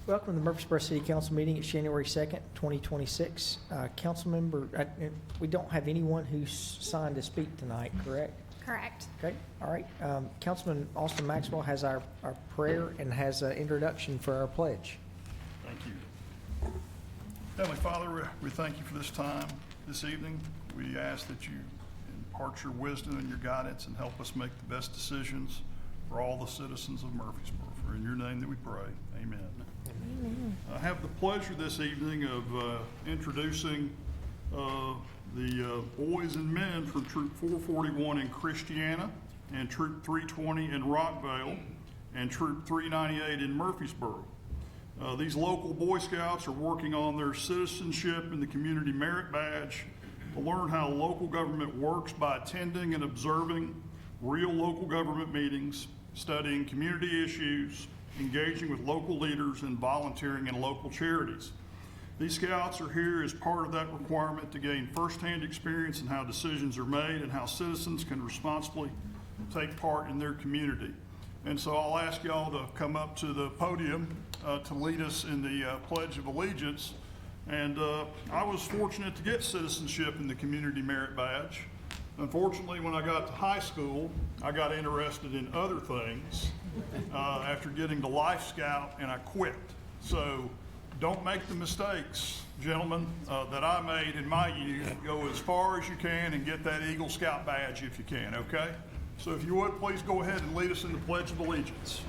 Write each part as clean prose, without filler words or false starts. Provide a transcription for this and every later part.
Welcome to the Murfreesboro City Council meeting. It's January 2nd, 2026. Council member, we don't have anyone who's signed to speak tonight, correct? Correct. Okay, all right. Councilman Austin Maxwell has our prayer and has an introduction for our pledge. Thank you. Heavenly Father, we thank you for this time this evening. We ask that you impart your wisdom and your guidance and help us make the best decisions for all the citizens of Murfreesboro. For in your name that we pray, amen. I have the pleasure this evening of introducing the boys and men from Troop 441 in Christiana and Troop 320 in Rockvale and Troop 398 in Murfreesboro. These local Boy Scouts are working on their citizenship and the community merit badge to learn how local government works by attending and observing real local government meetings, studying community issues, engaging with local leaders, and volunteering in local charities. These scouts are here as part of that requirement to gain firsthand experience in how decisions are made and how citizens can responsibly take part in their community. And so I'll ask y'all to come up to the podium to lead us in the Pledge of Allegiance. And I was fortunate to get citizenship in the Community Merit Badge. Unfortunately, when I got to high school, I got interested in other things after getting to Life Scout, and I quit. So don't make the mistakes, gentlemen, that I made in my youth. Go as far as you can and get that Eagle Scout badge if you can, okay? So if you would, please go ahead and lead us in the Pledge of Allegiance.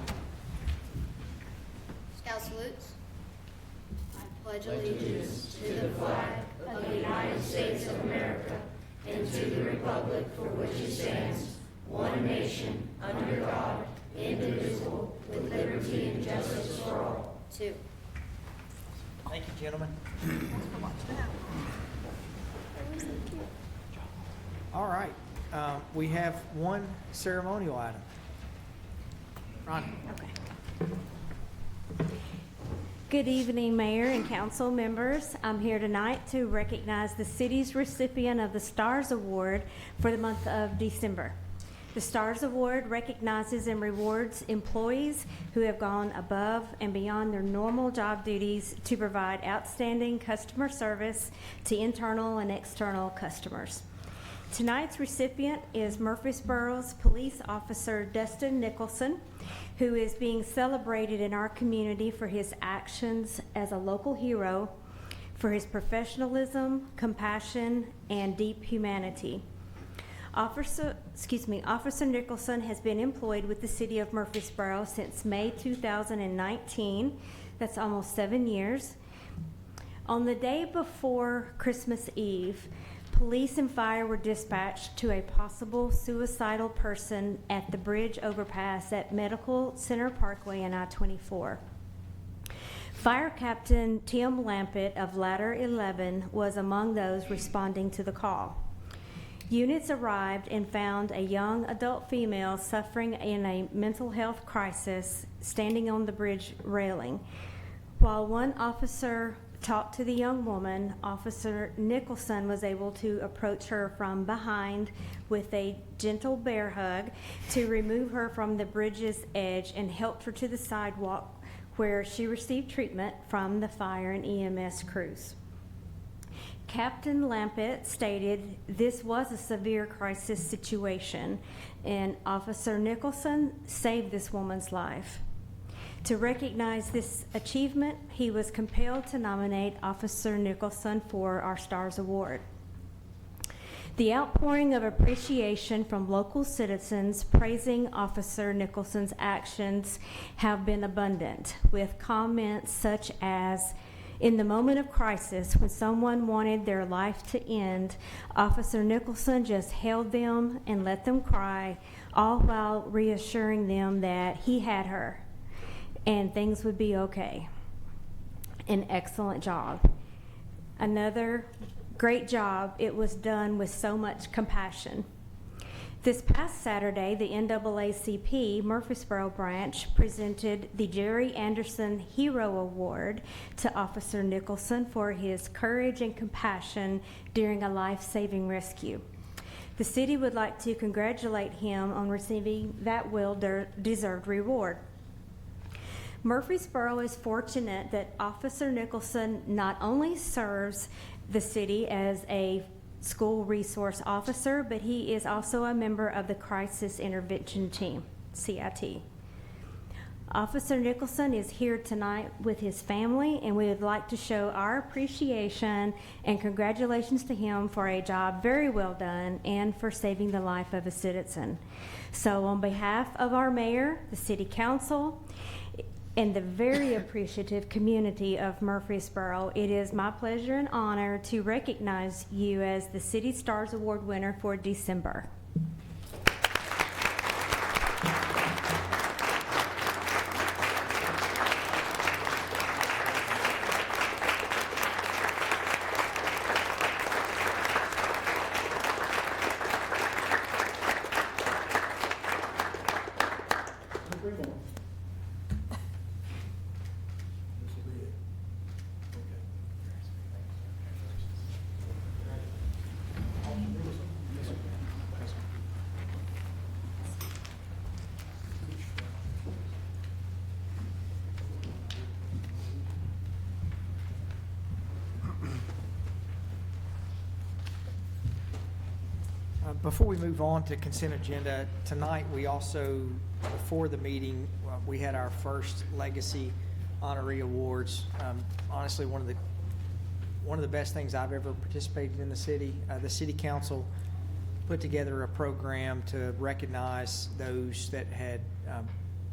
Scout salutes. I pledge allegiance to the flag of the United States of America and to the republic for which it stands, one nation, under God, indivisible, with liberty and justice for all. Two. Thank you, gentlemen. All right, we have one ceremonial item. Ronnie. Okay. Good evening, Mayor and council members. I'm here tonight to recognize the city's recipient of the STARS Award for the month of December. The STARS Award recognizes and rewards employees who have gone above and beyond their normal job duties to provide outstanding customer service to internal and external customers. Tonight's recipient is Murfreesboro's police officer Dustin Nicholson, who is being celebrated in our community for his actions as a local hero, for his professionalism, compassion, and deep humanity. Officer Nicholson has been employed with the city of Murfreesboro since May 2019. That's almost 7 years. On the day before Christmas Eve, police and fire were dispatched to a possible suicidal person at the bridge overpass at Medical Center Parkway and I-24. Fire Captain Tim Lampett of Ladder 11 was among those responding to the call. Units arrived and found a young adult female suffering in a mental health crisis standing on the bridge railing. While one officer talked to the young woman, Officer Nicholson was able to approach her from behind with a gentle bear hug to remove her from the bridge's edge and helped her to the sidewalk where she received treatment from the fire and EMS crews. Captain Lampett stated this was a severe crisis situation and Officer Nicholson saved this woman's life. To recognize this achievement, he was compelled to nominate Officer Nicholson for our STARS Award. The outpouring of appreciation from local citizens praising Officer Nicholson's actions have been abundant, with comments such as, "In the moment of crisis, when someone wanted their life to end, Officer Nicholson just held them and let them cry, all while reassuring them that he had her and things would be okay. An excellent job." Another great job. It was done with so much compassion. This past Saturday, the NAACP Murfreesboro branch presented the Jerry Anderson Hero Award to Officer Nicholson for his courage and compassion during a life-saving rescue. The city would like to congratulate him on receiving that well-deserved reward. Murfreesboro is fortunate that Officer Nicholson not only serves the city as a school resource officer, but he is also a member of the Crisis Intervention Team, CIT. Officer Nicholson is here tonight with his family, and we would like to show our appreciation and congratulations to him for a job very well done and for saving the life of a citizen. So on behalf of our mayor, the city council, and the very appreciative community of Murfreesboro, it is my pleasure and honor to recognize you as the City Stars Award winner for December. Before we move on to consent agenda, tonight we also, before the meeting, we had our first Legacy Honoree Awards. Honestly, one of the best things I've ever participated in the city. The city council put together a program to recognize those that had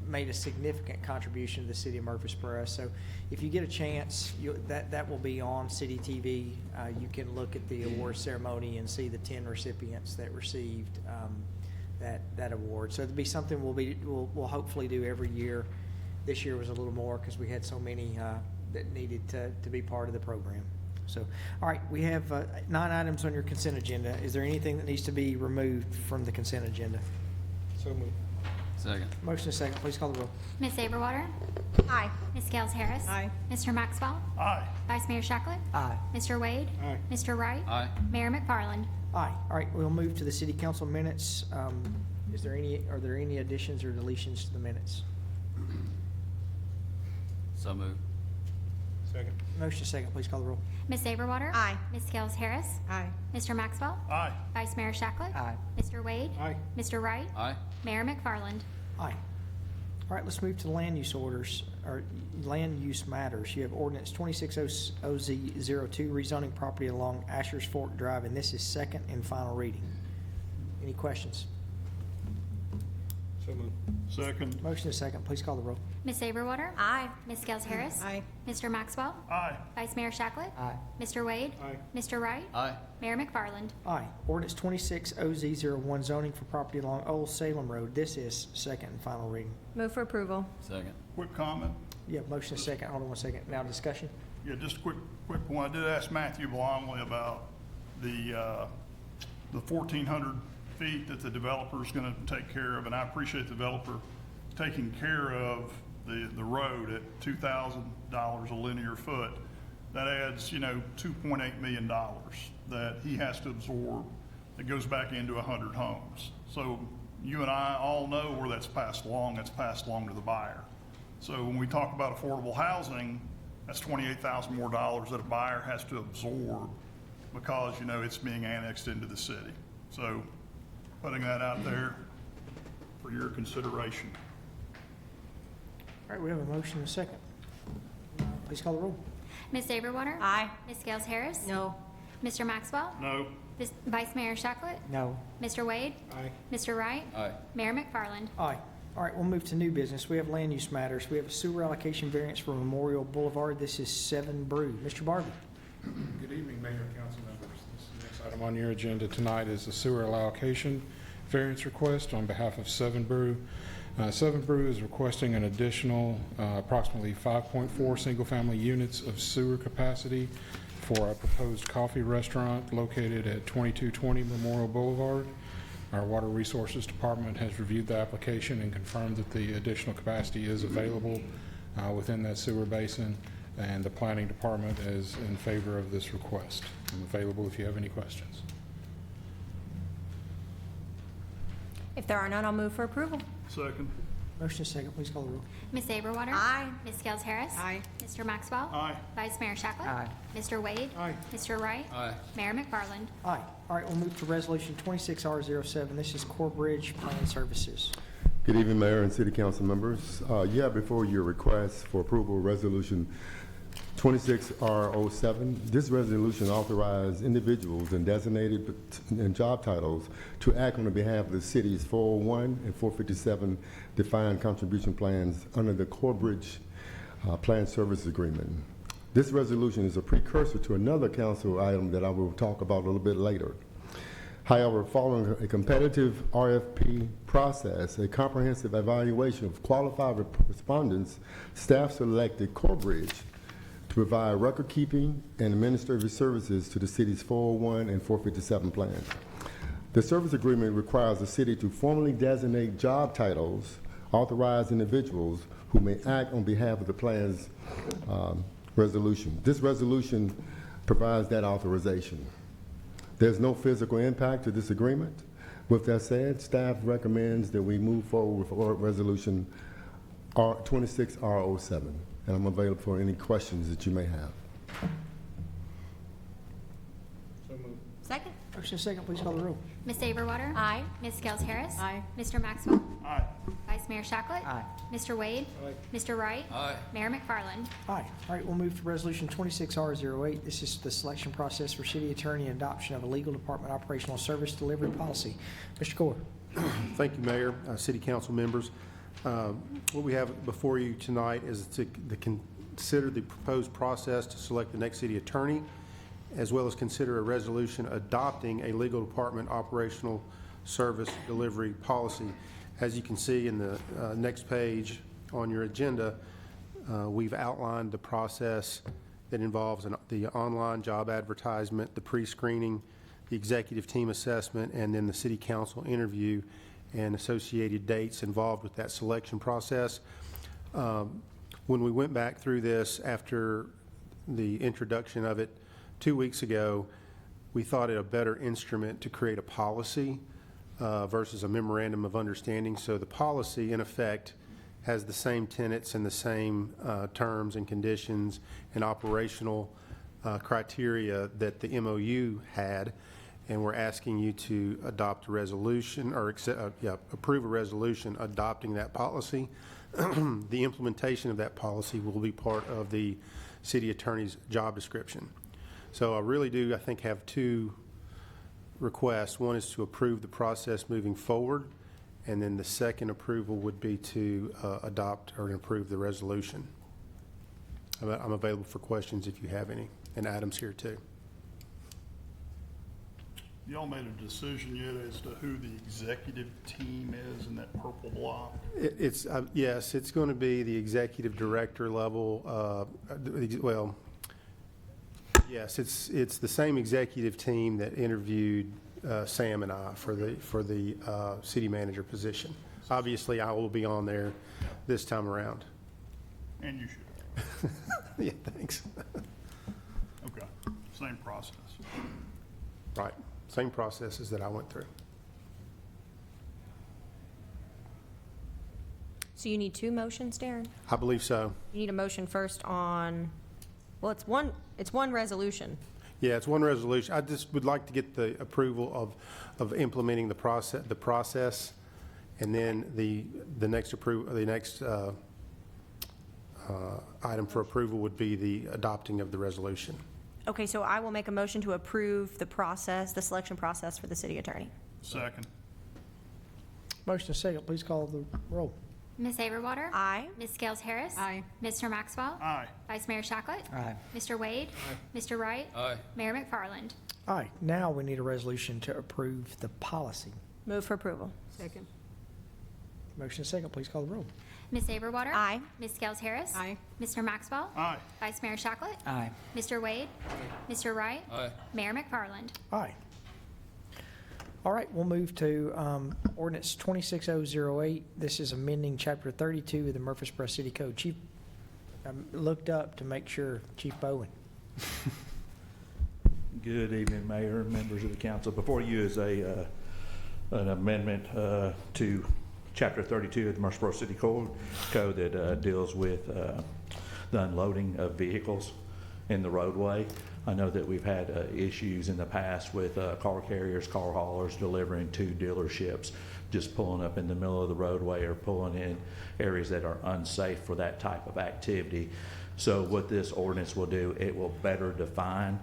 made a significant contribution to the city of Murfreesboro. So if you get a chance, that will be on City TV. You can look at the award ceremony and see the 10 recipients that received that award. So it'll be something we'll hopefully do every year. This year was a little more because we had so many that needed to be part of the program. So, all right, we have 9 items on your consent agenda. Is there anything that needs to be removed from the consent agenda? So moved. Second. Motion is second. Please call the roll. Ms. Saberwater? Aye. Ms. Gales Harris? Aye. Mr. Maxwell? Aye. Vice Mayor Shacklet? Aye. Mr. Wade? Aye. Mr. Wright? Aye. Mayor McFarland? Aye. All right, we'll move to the city council minutes. Are there any additions or deletions to the minutes? So moved. Second. Motion is second. Please call the roll. Ms. Saberwater? Aye. Ms. Gales Harris? Aye. Mr. Maxwell? Aye. Vice Mayor Shacklet? Aye. Mr. Wade? Aye. Mr. Wright? Aye. Mayor McFarland? Aye. All right, let's move to land use orders, or land use matters. You have ordinance 26OZ02, rezoning property along Asher's Fork Drive, and this is second and final reading. Any questions? So moved. Second. Motion is second. Please call the roll. Ms. Saberwater? Aye. Ms. Gales Harris? Aye. Mr. Maxwell? Aye. Vice Mayor Shacklet? Aye. Mr. Wade? Aye. Mr. Wright? Aye. Mayor McFarland? Aye. Ordinance 26OZ01, zoning for property along Old Salem Road. This is second and final reading. Move for approval. Second. Quick comment. Yeah, motion is second. Hold on 1 second. Now discussion. Yeah, just a quick one. I did ask Matthew Blomley about the 1,400 feet that the developer's gonna take care of, and I appreciate the developer taking care of the road at $2,000 a linear foot. That adds, $2.8 million that he has to absorb that goes back into 100 homes. So you and I all know where that's passed along to the buyer. So when we talk about affordable housing, that's $28,000 more dollars that a buyer has to absorb because, it's being annexed into the city. So putting that out there for your consideration. All right, we have a motion and a second. Please call the roll. Ms. Saberwater? Aye. Ms. Gales Harris? No. Mr. Maxwell? No. Vice Mayor Shacklet? No. Mr. Wade? Aye. Mr. Wright? Aye. Mayor McFarland? Aye. All right, we'll move to new business. We have land use matters. We have a sewer allocation variance for Memorial Boulevard. This is 7 Brew. Mr. Barbie. Good evening, Mayor and council members. This next item on your agenda tonight is the sewer allocation variance request on behalf of 7 Brew. 7 Brew is requesting an additional approximately 5.4 single-family units of sewer capacity for a proposed coffee restaurant located at 2220 Memorial Boulevard. Our Water Resources Department has reviewed the application and confirmed that the additional capacity is available within that sewer basin, and the Planning Department is in favor of this request. I'm available if you have any questions. If there are none, I'll move for approval. Second. Motion is second, please call the roll. Ms. Aberwater? Aye. Ms. Scales Harris? Aye. Mr. Maxwell? Aye. Vice Mayor Shacklet? Aye. Mr. Wade? Aye. Mr. Wright? Aye. Mayor McFarland? Aye. All right, we'll move to Resolution 26R07. This is Core Bridge Plan Services. Good evening, Mayor and City Council members. You have before you a request for approval Resolution 26R07. This resolution authorizes individuals and designated and job titles to act on the behalf of the city's 401 and 457 defined contribution plans under the Core Bridge Plan Service Agreement. This resolution is a precursor to another council item that I will talk about a little bit later. However, following a competitive RFP process, a comprehensive evaluation of qualified respondents, staff selected Core Bridge to provide record-keeping and administrative services to the city's 401 and 457 plans. The service agreement requires the city to formally designate job titles, authorize individuals who may act on behalf of the plan's resolution. This resolution provides that authorization. There's no physical impact to this agreement. With that said, staff recommends that we move forward with Resolution 26R07, and I'm available for any questions that you may have. Second? Motion is second, please call the roll. Ms. Aberwater? Aye. Ms. Scales Harris? Aye. Mr. Maxwell? Aye. Vice Mayor Shacklet? Aye. Mr. Wade? Mr. Wright? Aye. Mayor McFarland? Aye. All right, we'll move to Resolution 26R08. This is the selection process for city attorney and adoption of a legal department operational service delivery policy. Mr. Gore. Thank you, Mayor, City Council members. What we have before you tonight is to consider the proposed process to select the next city attorney, as well as consider a resolution adopting a legal department operational service delivery policy. As you can see in the next page on your agenda, we've outlined the process that involves the online job advertisement, the pre-screening, the executive team assessment, and then the city council interview and associated dates involved with that selection process. When we went back through this after the introduction of it 2 weeks ago, we thought it a better instrument to create a policy versus a memorandum of understanding. So the policy, in effect, has the same tenets and the same terms and conditions and operational criteria that the MOU had, and we're asking you to adopt a resolution or approve a resolution adopting that policy. The implementation of that policy will be part of the city attorney's job description. So I really do, I think, have two requests. One is to approve the process moving forward, and then the second approval would be to adopt or approve the resolution. I'm available for questions if you have any, and Adam's here too. Y'all made a decision yet as to who the executive team is in that purple block? It's yes, it's going to be the executive director level. Well, yes, it's the same executive team that interviewed Sam and I for the city manager position. Obviously, I will be on there this time around. And you should. Yeah, thanks. Okay, same process. Right, same processes that I went through. So you need two motions, Darren? I believe so. You need a motion first on, well, it's one resolution. Yeah, it's one resolution. I just would like to get the approval of implementing the process, and then the next item for approval would be the adopting of the resolution. Okay, so I will make a motion to approve the process, the selection process for the city attorney. Second. Motion is second, please call the roll. Ms. Aberwater? Aye. Ms. Scales Harris? Aye. Mr. Maxwell? Aye. Vice Mayor Shacklet? Aye. Mr. Wade? Mr. Wright? Aye. Mayor McFarland? Aye. Now we need a resolution to approve the policy. Move for approval. Second. Motion is second, please call the roll. Ms. Aberwater? Aye. Ms. Scales Harris? Aye. Mr. Maxwell? Aye. Vice Mayor Shacklet? Aye. Mr. Wade? Mr. Wright? Aye. Mayor McFarland? Aye. All right, we'll move to ordinance 26008. This is amending Chapter 32 of the Murfreesboro City Code. Chief, I looked up to make sure, Chief Bowen. Good evening, Mayor and members of the council. Before you is an amendment to Chapter 32 of the Murfreesboro City Code that deals with the unloading of vehicles in the roadway. I know that we've had issues in the past with car carriers, car haulers delivering to dealerships, just pulling up in the middle of the roadway or pulling in areas that are unsafe for that type of activity. So what this ordinance will do, it will better define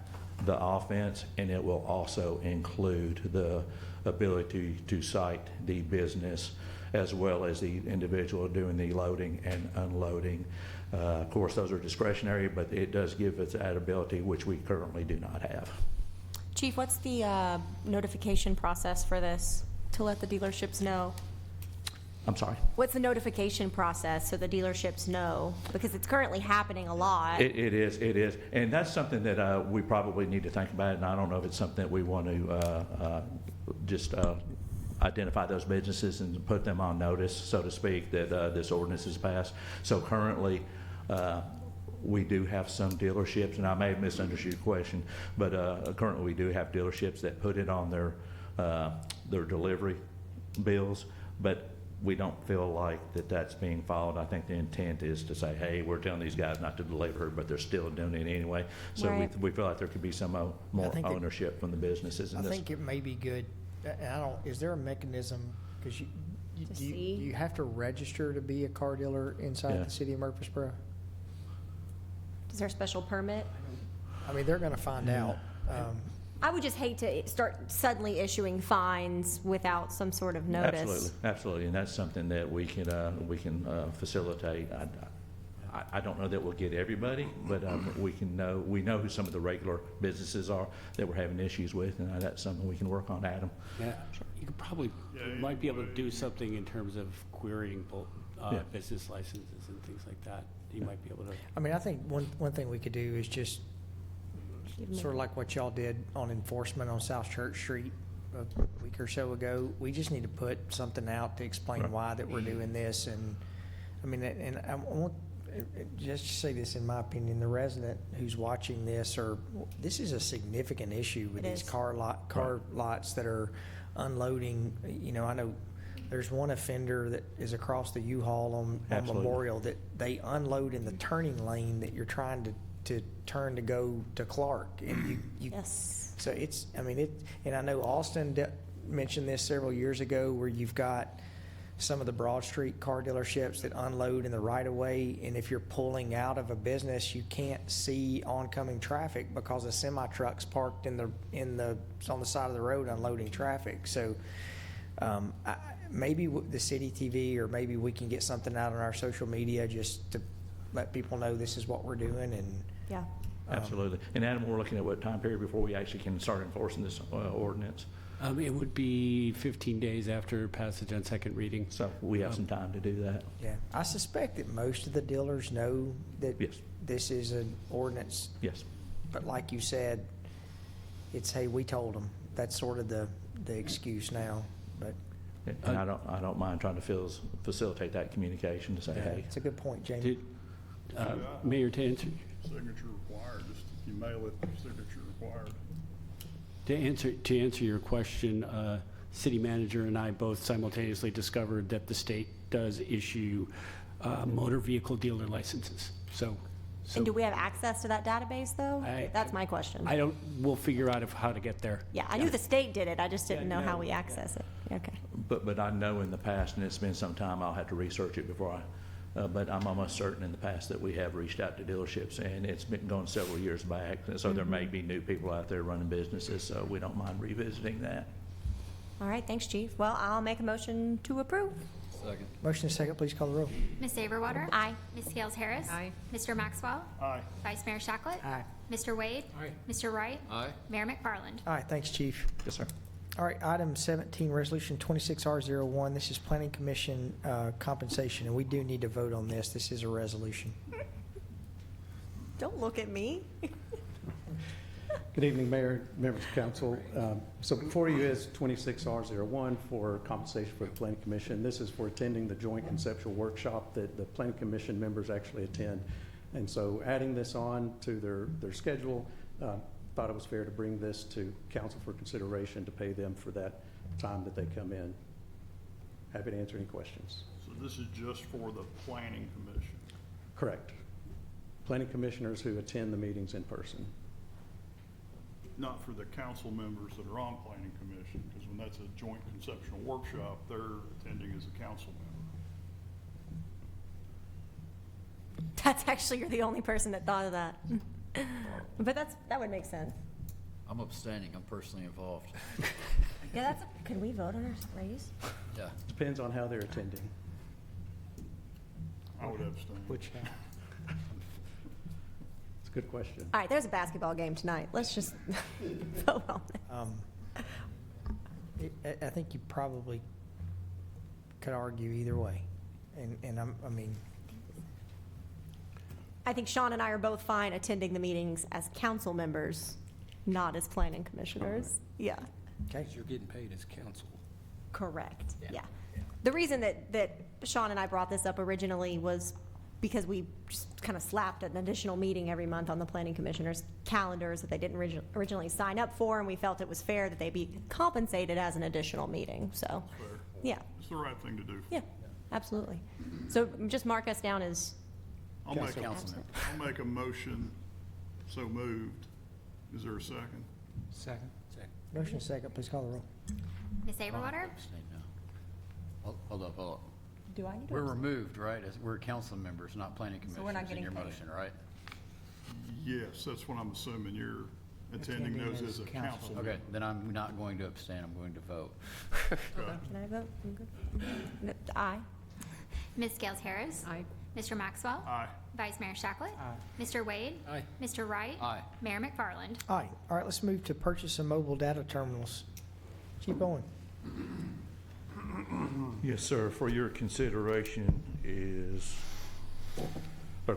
the offense, and it will also include the ability to cite the business as well as the individual doing the loading and unloading. Of course, those are discretionary, but it does give us that ability, which we currently do not have. Chief, what's the notification process for this to let the dealerships know? I'm sorry? What's the notification process so the dealerships know? Because it's currently happening a lot. It is. And that's something that we probably need to think about, and I don't know if it's something that we want to just identify those businesses and put them on notice, so to speak, that this ordinance is passed. So currently, we do have some dealerships, and I may have misunderstood your question, but currently we do have dealerships that put it on their delivery bills, but we don't feel like that's being followed. I think the intent is to say, hey, we're telling these guys not to deliver, but they're still doing it anyway. So Right. we feel like there could be some more think that- ownership from the businesses in I this. think it may be good, and is there a mechanism, because To do see? you have to register to be a car dealer inside Yeah. the city of Murfreesboro? Is there a special permit? I mean, they're gonna find out. I would just hate to start suddenly issuing fines without some sort of notice. Absolutely, and that's something that we can facilitate. I don't know that we'll get everybody, but we know who some of the regular businesses are that we're having issues with, and that's something we can work on, Adam. Yeah, you could probably, you might be able to do something in terms of querying Yeah. business licenses and things like that. You might be able to. I mean, I think one thing we could do is just sort of like what y'all did on enforcement on South Church Street a week or so ago. We just need to put something out to explain Right. why that we're doing this. And I mean, and I want, just to say this in my opinion, the resident who's watching this, this is a significant issue with It these is. car lots that are unloading. You know, I know there's one offender that is across the U-Haul on Absolutely. Memorial that they unload in the turning lane that you're trying to turn to go to Clark. And you Yes. so it's, I mean, and I know Austin mentioned this several years ago, where you've got some of the Broad Street car dealerships that unload in the right of way, and if you're pulling out of a business, you can't see oncoming traffic because a semi truck's parked on the side of the road unloading traffic. So maybe the city TV, or maybe we can get something out on our social media just to let people know this is what we're doing. And Yeah. Absolutely. And Adam, we're looking at what time period before we actually can start enforcing this ordinance? It would be 15 days after passage on second reading. So we have some time to do that. yeah, I suspect that most of the dealers know that Yes. this is an ordinance, Yes. but like you said, it's, hey, we told them. That's sort of the excuse now, but And I don't mind trying to facilitate that communication to say, hey. it's a good point, Jamie. Did, Mayor, to answer, Signature required, just if you mail it, signature required. to answer your question, city manager and I both simultaneously discovered that the state does issue motor vehicle dealer licenses. So And do we have access to that database, though? That's my question. we'll figure out how to get there. Yeah, I knew the state did it, I just didn't Yeah, know how no, we access it. Okay. But I know in the past, and it's been some time, I'll have to research it before but I'm almost certain in the past that we have reached out to dealerships, and it's been going several years back. So there may be new people out there running businesses, so we don't mind revisiting that. All right, thanks, Chief. Well, I'll make a motion to approve. Second. Motion is second, please call the roll. Ms. Saberwater? Aye. Ms. Gales Harris? Aye. Mr. Maxwell? Aye. Vice Mayor Shacklet? Aye. Mr. Wade? Aye. Mr. Wright? Aye. Mayor McFarland? All right, thanks, Chief. Yes, sir. All right, item 17, resolution 26R01. This is planning commission compensation, and we do need to vote on this. This is a resolution. Don't look at me. Good evening, Mayor, members of council. So before you is 26R01 for compensation for the Planning Commission. This is for attending the joint conceptual workshop that the Planning Commission members actually attend. And so adding this on to their schedule, thought it was fair to bring this to council for consideration to pay them for that time that they come in. Happy to answer any questions. So this is just for the planning commission? Correct. Planning commissioners who attend the meetings in person. Not for the council members that are on planning commission, because when that's a joint conceptual workshop, they're attending as a council member. That's actually, you're the only person that thought of that. But that would make sense. I'm abstaining. I'm personally involved. Yeah, could we vote on our raise? Yeah. Depends on how they're attending. I would abstain. Which, It's a good question. All right, there's a basketball game tonight. Let's just vote on it. I think you probably could argue either way. And I mean, I think Sean and I are both fine attending the meetings as council members, not as planning commissioners. Yeah, okay. You're getting paid as council. correct, yeah. The reason that Sean and I brought this up originally was because we just kind of slapped an additional meeting every month on the planning commissioners' calendars that they didn't originally sign up for, and we felt it was fair that they be compensated as an additional meeting, so, Fair. yeah, It's the right thing to do. yeah, absolutely. So just mark us down as, I'll make Council member. I'll make a motion, so moved. Is there a second? Second. Second. Motion second, please call the roll. Ms. Aberwater? Abstain now. Hold up. do I need to? We're removed, right? We're council members, not planning So we're not commissioners in your getting paid. motion, right? Yes, that's what I'm assuming. You're attending Attending those as as a council. council member. Okay, then I'm not going to abstain. I'm going to vote. Okay. Can I vote? I'm good. No, aye. Ms. Gales Harris? Aye. Mr. Maxwell? Aye. Vice Mayor Shacklet? Mr. Wade? Aye. Mr. Wright? Aye. Mayor McFarland? Aye. All right, let's move to purchase of mobile data terminals. Chief Owen. Yes, sir. For your consideration is a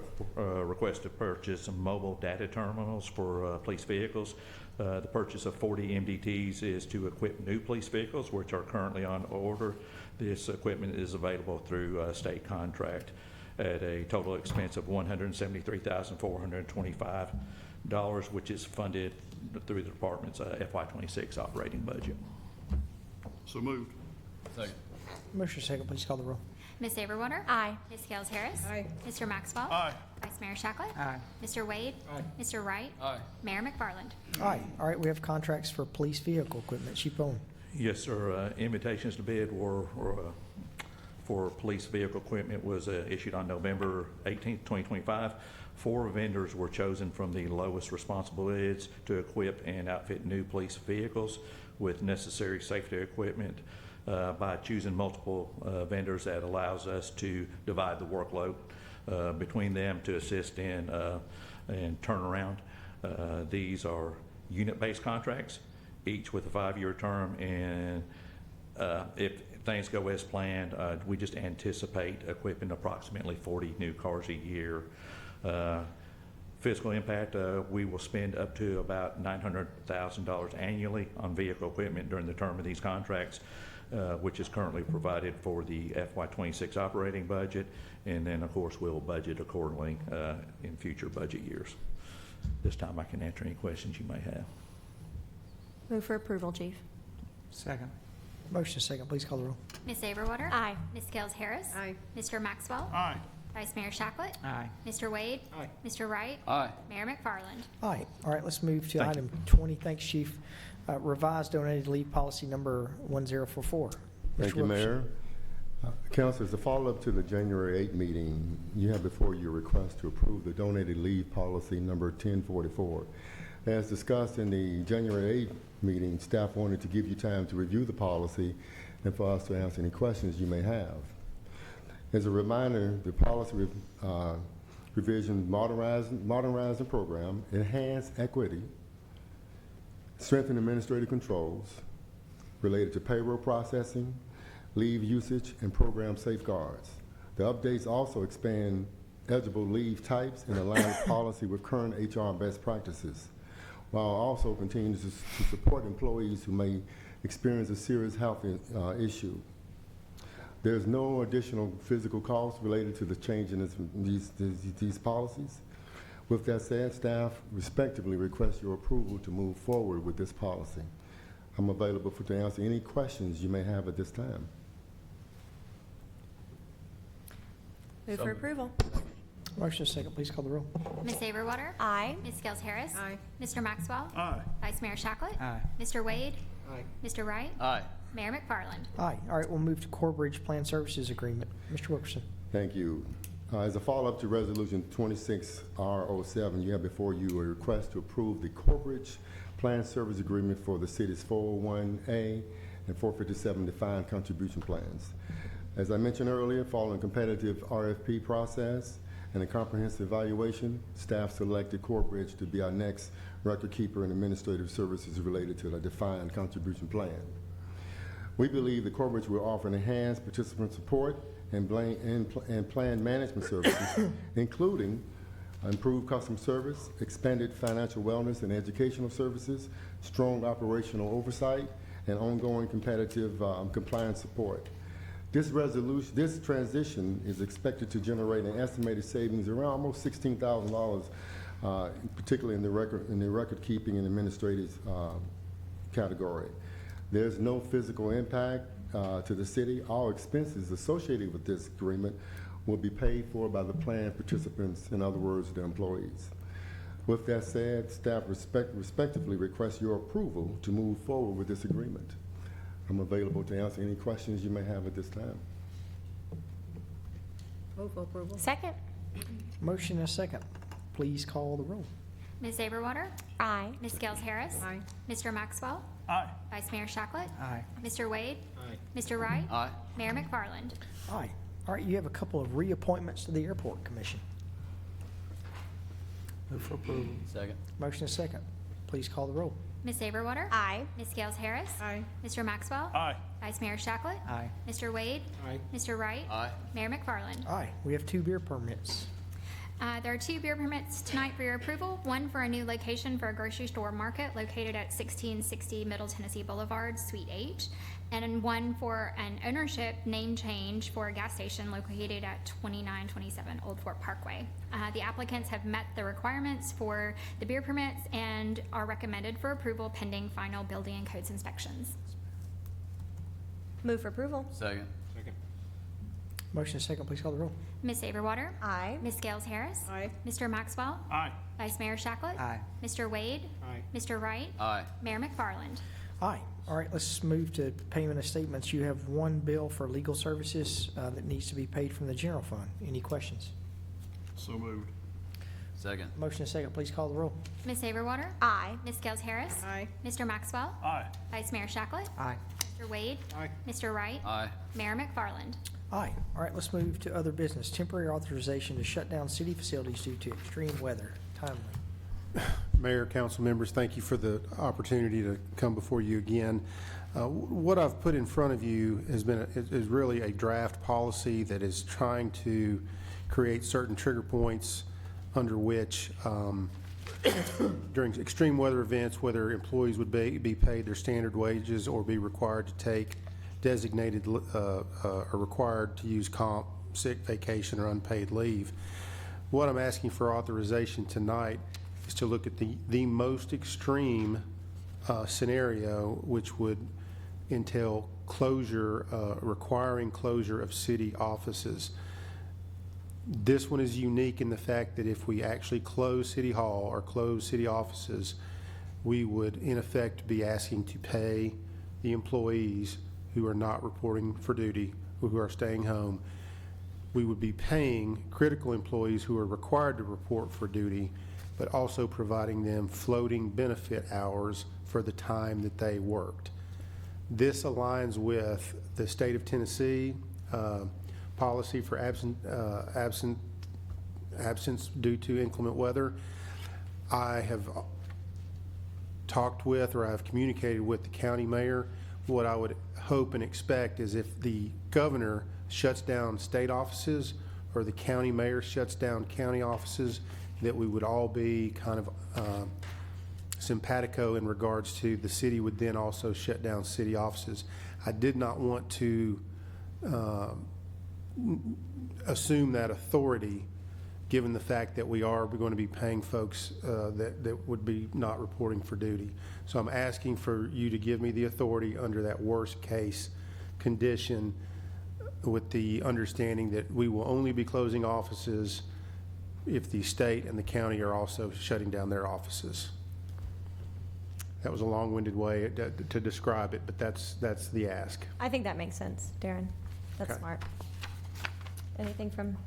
request to purchase some mobile data terminals for police vehicles. The purchase of 40 MDTs is to equip new police vehicles, which are currently on order. This equipment is available through state contract at a total expense of $173,425, which is funded through the department's FY26 operating budget. So moved. Second. Motion second, please call the roll. Ms. Aberwater? Aye. Ms. Gales Harris? Aye. Mr. Maxwell? Aye. Vice Mayor Shacklet? Aye. Mr. Wade? Mr. Wright? Aye. Mayor McFarland? Aye. All right, we have contracts for police vehicle equipment. Chief Owen. Yes, sir. Invitations to bid for police vehicle equipment was issued on November 18th, 2025. 4 vendors were chosen from the lowest responsible bids to equip and outfit new police vehicles with necessary safety equipment. By choosing multiple vendors, that allows us to divide the workload between them to assist in turnaround. These are unit-based contracts, each with a 5-year term, and if things go as planned, we just anticipate equipping approximately 40 new cars a year. Fiscal impact, we will spend up to about $900,000 annually on vehicle equipment during the term of these contracts, which is currently provided for the FY26 operating budget, and then of course we'll budget accordingly in future budget years. This time I can answer any questions you may have. Move for approval, Chief. Second. Motion second, please call the roll. Ms. Aberwater? Aye. Ms. Gales Harris? Aye. Mr. Maxwell? Aye. Vice Mayor Shacklet? Aye. Mr. Wade? Aye. Mr. Wright? Aye. Mayor McFarland? Aye. All right, let's move to Thank you. item 20. Thanks, Chief. Revised donated leave policy number 1044. Thank Mr. you, Wilkerson. Mayor. Council, as a follow-up to the January 8 meeting, you have before you a request to approve the donated leave policy number 1044. As discussed in the January 8 meeting, staff wanted to give you time to review the policy and for us to answer any questions you may have. As a reminder, the policy revision modernizing the program, enhance equity, strengthen administrative controls related to payroll processing, leave usage, and program safeguards. The updates also expand eligible leave types and align policy with current HR best practices, while also continuing to support employees who may experience a serious health issue. There's no additional physical cost related to the change in these policies. With that said, staff respectively request your approval to move forward with this policy. I'm available to answer any questions you may have at this time. Move for approval. Motion is second, please call the roll. Ms. Averwater? Aye. Ms. Gels Harris? Aye. Mr. Maxwell? Aye. Vice Mayor Shacklet? Aye. Mr. Wade? Aye. Mr. Wright? Aye. Mayor McFarland? Aye. All right, we'll move to Corbridge Plan Services Agreement. Mr. Wilkerson. Thank you. As a follow-up to Resolution 26R07, you have before you a request to approve the Corbridge Plan Service Agreement for the city's 401A and 457 defined contribution plans. As I mentioned earlier, following a competitive RFP process and a comprehensive evaluation, staff selected Corbridge to be our next record keeper and administrative services related to the defined contribution plan. We believe that Corbridge will offer enhanced participant support and plan management services, including improved customer service, expanded financial wellness and educational services, strong operational oversight, and ongoing competitive compliance support. This transition is expected to generate an estimated savings around almost $16,000, particularly in the record keeping and administrative category. There's no physical impact to the city. All expenses associated with this agreement will be paid for by the plan participants, in other words, the employees. With that said, staff respectively request your approval to move forward with this agreement. I'm available to answer any questions you may have at this time. Move for approval. Second. Motion and a second. Please call the roll. Ms. Averwater? Aye. Ms. Gels Harris? Aye. Mr. Maxwell? Aye. Vice Mayor Shacklet? Aye. Mr. Wade? Aye. Mr. Wright? Aye. Mayor McFarland? Aye. All right, you have a couple of reappointments to the Airport Commission. Move for approval. Second. Motion is second. Please call the roll. Ms. Averwater? Aye. Ms. Gels Harris? Aye. Mr. Maxwell? Aye. Vice Mayor Shacklet? Aye. Mr. Wade? Aye. Mr. Wright? Aye. Mayor McFarland? Aye. We have 2 beer permits. There are 2 beer permits tonight for your approval. One for a new location for a grocery store market located at 1660 Middle Tennessee Boulevard, Suite H, and one for an ownership name change for a gas station located at 2927 Old Fort Parkway. The applicants have met the requirements for the beer permits and are recommended for approval pending final building and codes inspections. Move for approval. Second. Motion is second. Please call the roll. Ms. Averwater? Aye. Ms. Gales Harris? Aye. Mr. Maxwell? Aye. Vice Mayor Shacklet? Aye. Mr. Wade? Aye. Mr. Wright? Aye. Mayor McFarland? Aye. All right, let's move to payment of statements. You have 1 bill for legal services that needs to be paid from the general fund. Any questions? So moved. Second. Motion is second. Please call the roll. Ms. Averwater? Aye. Ms. Gales Harris? Aye. Mr. Maxwell? Aye. Vice Mayor Shacklet? Aye. Mr. Wade? Aye. Mr. Wright? Aye. Mayor McFarland? Aye. All right, let's move to other business. Temporary authorization to shut down city facilities due to extreme weather. Timely. Mayor, council members, thank you for the opportunity to come before you again. What I've put in front of you is really a draft policy that is trying to create certain trigger points under which during extreme weather events, whether employees would be paid their standard wages or be required to take designated or required to use comp, sick, vacation, or unpaid leave. What I'm asking for authorization tonight is to look at the most extreme scenario, which would entail closure, requiring closure of city offices. This one is unique in the fact that if we actually close City Hall or close city offices, we would in effect be asking to pay the employees who are not reporting for duty, who are staying home. We would be paying critical employees who are required to report for duty, but also providing them floating benefit hours for the time that they worked. This aligns with the state of Tennessee policy for absence due to inclement weather. I have talked with, or I've communicated with the county mayor. What I would hope and expect is if the governor shuts down state offices or the county mayor shuts down county offices, that we would all be kind of simpatico in regards to the city would then also shut down city offices. I did not want to assume that authority, given the fact that we are going to be paying folks that would be not reporting for duty. So I'm asking for you to give me the authority under that worst case condition with the understanding that we will only be closing offices if the state and the county are also shutting down their offices. That was a long-winded way to describe it, but that's the ask. I think that makes sense, Darren. That's Okay. smart. Anything from,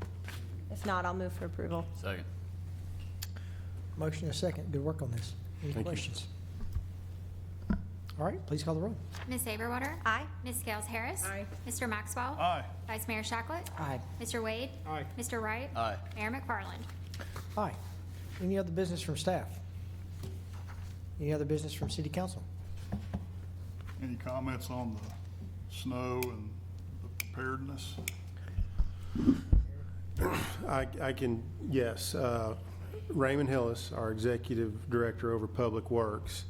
if not, I'll move for approval. Second. Motion and a second. Good work on this. Any Thank you. questions? All right, please call the roll. Ms. Aberwater? Aye. Ms. Scales Harris? Aye. Mr. Maxwell? Aye. Vice Mayor Shacklet? Aye. Mr. Wade? Aye. Mr. Wright? Aye. Mayor McFarland? Aye. Any other business from staff? Any other business from city council? Any comments on the snow and the preparedness? I can, yes. Raymond Hillis, our Executive Director over Public Works,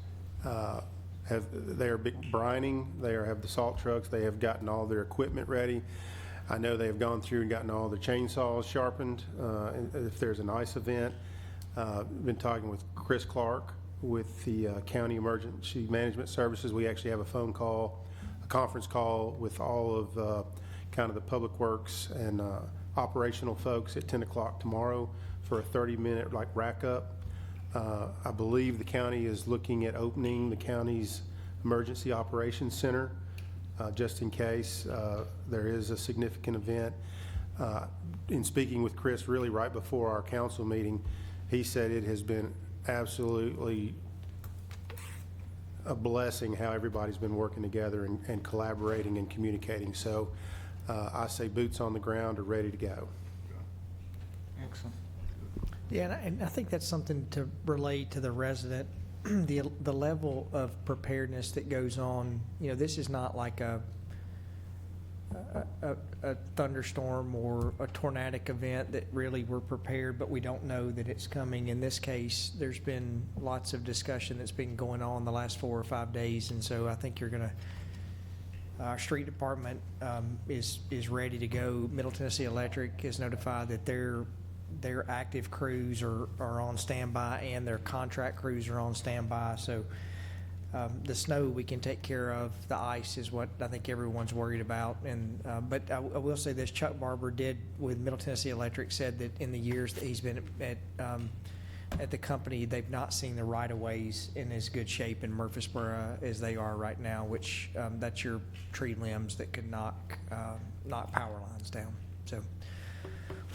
they are big brining, have the salt trucks, they have gotten all their equipment ready. I know they have gone through and gotten all the chainsaws sharpened if there's an ice event. Been talking with Chris Clark with the County Emergency Management Services. We actually have a conference call with all of kind of the Public Works and operational folks at 10 o'clock tomorrow for a 30-minute rack up. I believe the county is looking at opening the county's Emergency Operations Center just in case there is a significant event. In speaking with Chris really right before our council meeting, he said it has been absolutely a blessing how everybody's been working together and collaborating and communicating. So I say boots on the ground are ready to go. Excellent. Yeah, and I think that's something to relate to the resident, the level of preparedness that goes on. You know, this is not like a thunderstorm or a tornadic event that really we're prepared, but we don't know that it's coming. In this case, there's been lots of discussion that's been going on the last 4 or 5 days, and so I think you're going to. Our street department is ready to go. Middle Tennessee Electric is notified that their active crews are on standby and their contract crews are on standby. So the snow we can take care of. The ice is what I think everyone's worried about. And but I will say this: Chuck Barber did with Middle Tennessee Electric said that in the years that he's been at the company, they've not seen the right-of-ways in as good shape in Murfreesboro as they are right now, which that's your tree limbs that could knock power lines down. So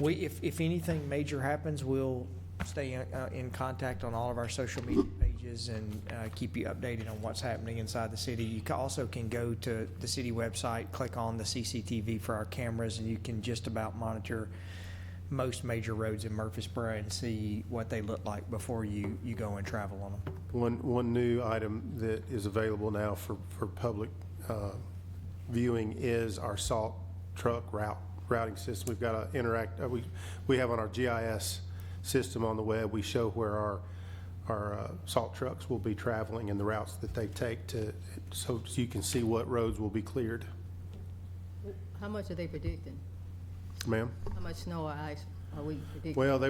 if anything major happens, we'll stay in contact on all of our social media pages and keep you updated on what's happening inside the city. You also can go to the city website, click on the CCTV for our cameras, and you can just about monitor most major roads in Murfreesboro and see what they look like before you go and travel on them. One new item that is available now for public viewing is our salt truck routing system. We've got to interact. We have on our GIS system on the web. We show where our salt trucks will be traveling and the routes that they take so you can see what roads will be cleared. How much are they predicting? Ma'am? How much snow or ice are we predicting? Well,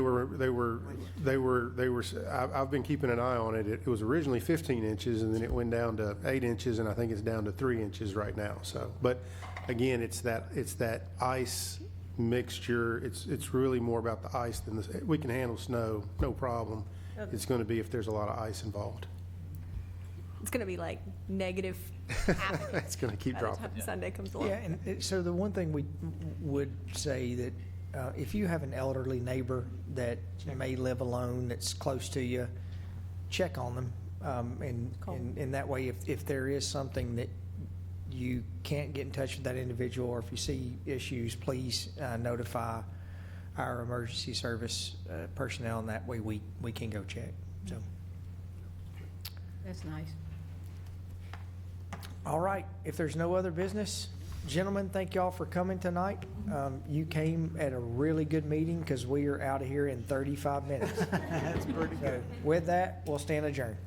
I've been keeping an eye on it. It was originally 15 inches and then it went down to 8 inches and I think it's down to 3 inches right now. So, but again, it's that ice mixture. It's really more about the ice than this. We can handle snow, no problem. It's going to be if there's a lot of ice involved. It's going to be like negative half an inch It's going to keep by the dropping. time Sunday comes along. Yeah, and so the one thing we would say that if you have an elderly neighbor that may live alone that's close to you, check on them. And that way, if there is something that you can't get in touch with that individual, or if you see issues, please notify our emergency service personnel, and that way we can go check. So, That's nice. all right, if there's no other business, gentlemen, thank y'all for coming tonight. You came at a really good meeting because we are out of here in 35 minutes. That's pretty good. With that, we'll stand adjourned.